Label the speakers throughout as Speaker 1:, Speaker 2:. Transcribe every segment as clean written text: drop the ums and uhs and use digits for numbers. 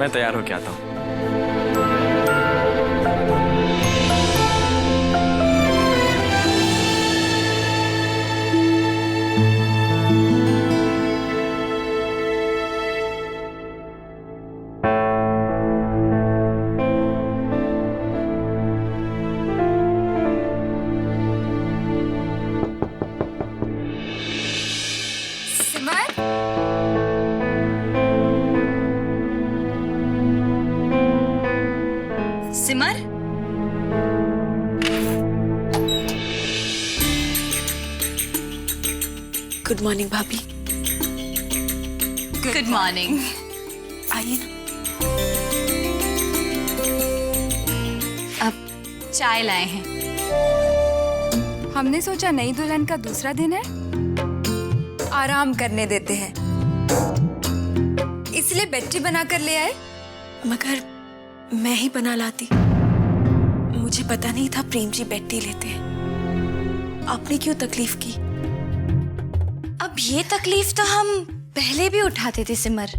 Speaker 1: मैं तैयार होके आता हूँ।
Speaker 2: सिमर,
Speaker 3: गुड मॉर्निंग भाभी।
Speaker 2: Good morning.
Speaker 3: आइए ना।
Speaker 2: अब चाय लाए हैं।
Speaker 4: हमने सोचा नई दुल्हन का दूसरा दिन है, आराम करने देते हैं, इसलिए बेड टी बना कर ले आए।
Speaker 3: मगर मैं ही बना लाती, मुझे पता नहीं था प्रेम जी बेड टी लेते हैं। आपने क्यों तकलीफ की?
Speaker 2: अब ये तकलीफ तो हम पहले भी उठाते थे सिमर।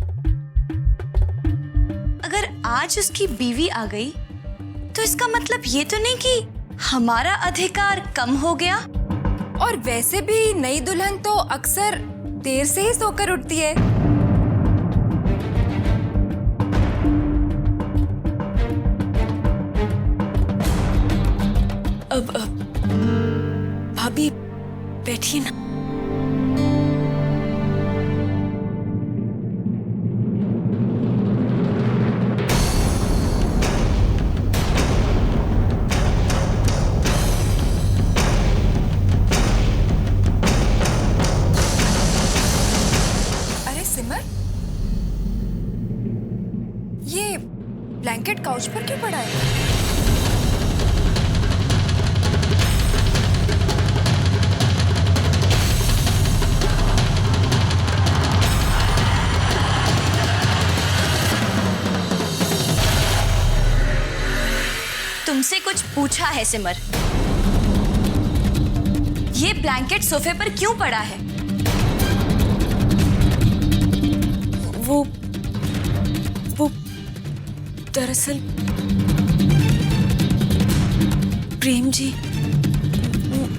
Speaker 2: अगर आज उसकी बीवी आ गई तो इसका मतलब ये तो नहीं कि हमारा अधिकार कम हो गया।
Speaker 4: और वैसे भी नई दुल्हन तो अक्सर देर से ही सोकर उठती है।
Speaker 3: अब भाभी बैठिए ना।
Speaker 4: अरे सिमर, ये ब्लैंकेट काउच पर क्यों पड़ा है?
Speaker 2: तुमसे कुछ पूछा है सिमर। ये ब्लैंकेट सोफे पर क्यों पड़ा है?
Speaker 3: वो दरअसल प्रेम जी,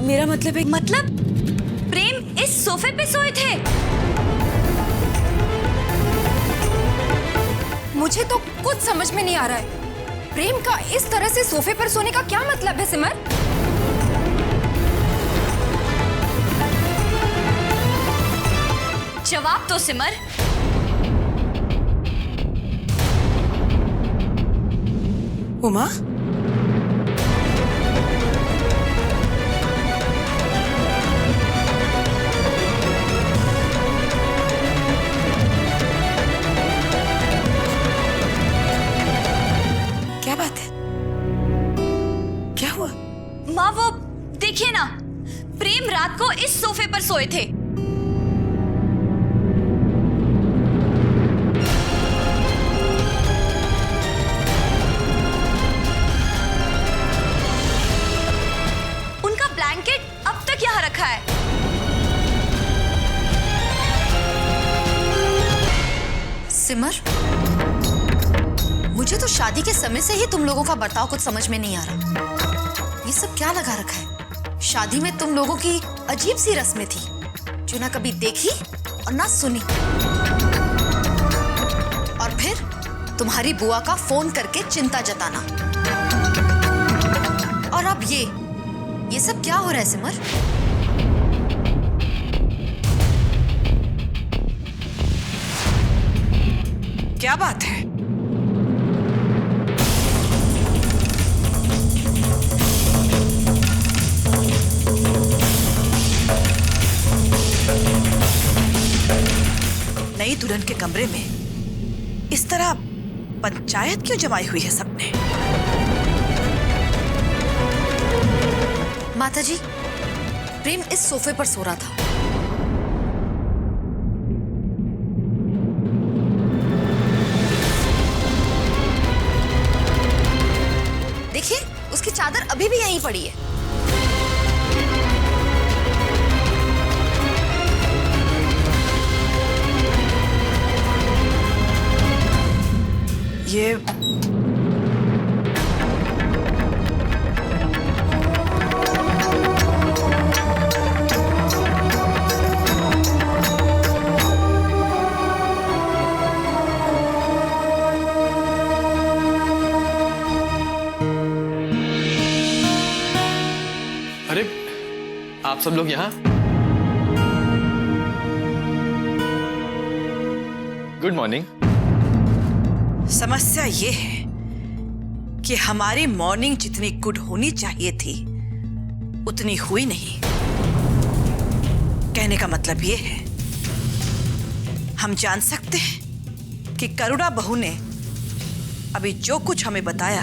Speaker 3: मेरा मतलब है।
Speaker 2: मतलब प्रेम इस सोफे पे सोए थे?
Speaker 4: मुझे तो कुछ समझ में नहीं आ रहा है। प्रेम का इस तरह से सोफे पर सोने का क्या मतलब है सिमर?
Speaker 2: जवाब दो सिमर।
Speaker 3: उमा, क्या बात है? क्या हुआ?
Speaker 2: माँ वो देखिए ना, प्रेम रात को इस सोफे पर सोए थे। उनका ब्लैंकेट अब तक यहाँ रखा है।
Speaker 5: सिमर, मुझे तो शादी के समय से ही तुम लोगों का बर्ताव कुछ समझ में नहीं आ रहा। ये सब क्या लगा रखा है? शादी में तुम लोगों की अजीब सी रस्में थी जो ना कभी देखी और ना सुनी। और फिर तुम्हारी बुआ का फोन करके चिंता जताना। और अब ये सब क्या हो रहा है सिमर?
Speaker 3: क्या बात है? नई दुल्हन के कमरे में इस तरह पंचायत क्यों जमाई हुई है सबने?
Speaker 5: माताजी, प्रेम इस सोफे पर सो रहा था। देखिए, उसकी चादर अभी भी यहीं पड़ी है।
Speaker 1: ये
Speaker 6: अरे आप सब लोग यहाँ? Good morning.
Speaker 1: समस्या ये है कि हमारी मॉर्निंग जितनी गुड होनी चाहिए थी उतनी हुई नहीं। कहने का मतलब ये है, हम जान सकते हैं कि करुणा बहू ने अभी जो कुछ हमें बताया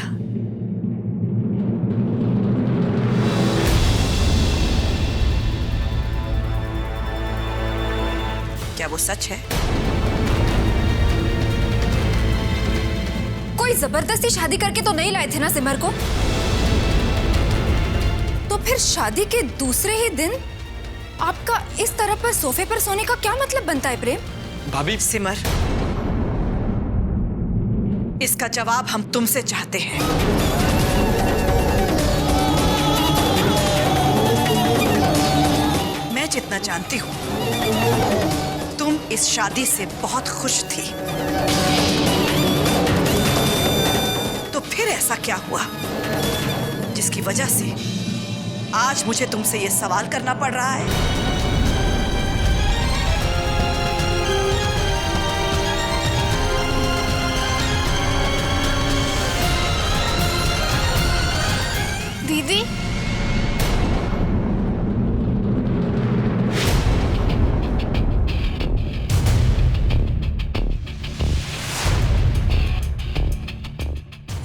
Speaker 1: क्या वो सच है?
Speaker 4: कोई जबरदस्ती शादी करके तो नहीं लाए थे ना सिमर को? तो फिर शादी के दूसरे ही दिन आपका इस तरह पर सोफे पर सोने का क्या मतलब बनता है प्रेम?
Speaker 6: भाभी
Speaker 1: सिमर, इसका जवाब हम तुमसे चाहते हैं। मैं जितना जानती हूं, तुम इस शादी से बहुत खुश थी। तो फिर ऐसा क्या हुआ जिसकी वजह से आज मुझे तुमसे ये सवाल करना पड़ रहा है?
Speaker 4: दीदी,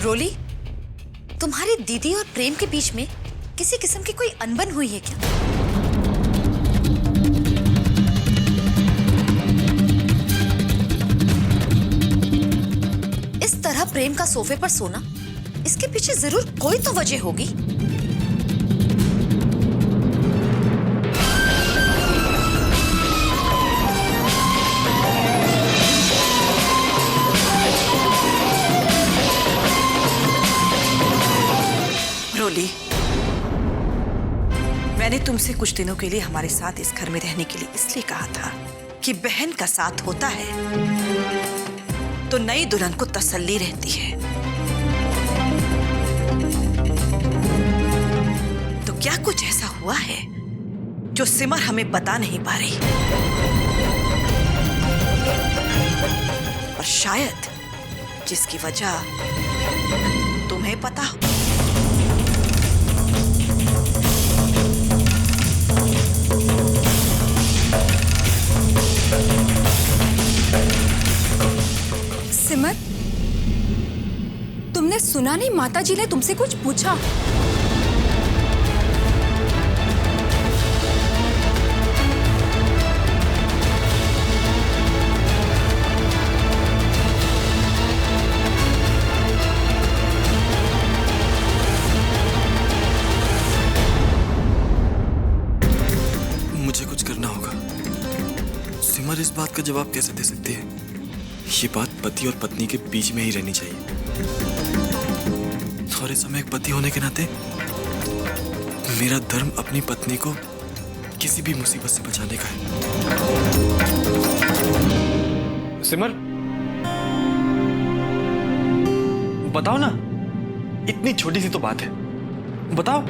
Speaker 5: रोली, तुम्हारी दीदी और प्रेम के बीच में किसी किस्म की कोई अनबन हुई है क्या? इस तरह प्रेम का सोफे पर सोना, इसके पीछे जरूर कोई तो वजह होगी।
Speaker 1: रोली, मैंने तुमसे कुछ दिनों के लिए हमारे साथ इस घर में रहने के लिए इसलिए कहा था कि बहन का साथ होता है तो नई दुल्हन को तसल्ली रहती है। तो क्या कुछ ऐसा हुआ है जो सिमर हमें बता नहीं पा रही? और शायद जिसकी वजह तुम्हें पता हो।
Speaker 4: सिमर, तुमने सुना नहीं माता जी ने तुमसे कुछ पूछा?
Speaker 6: मुझे कुछ करना होगा। सिमर इस बात का जवाब कैसे दे सकती है? ये बात पति और पत्नी के बीच में ही रहनी चाहिए। और इस समय एक पति होने के नाते मेरा धर्म अपनी पत्नी को किसी भी मुसीबत से बचाने का है। सिमर, बताओ ना, इतनी छोटी सी तो बात है, बताओ।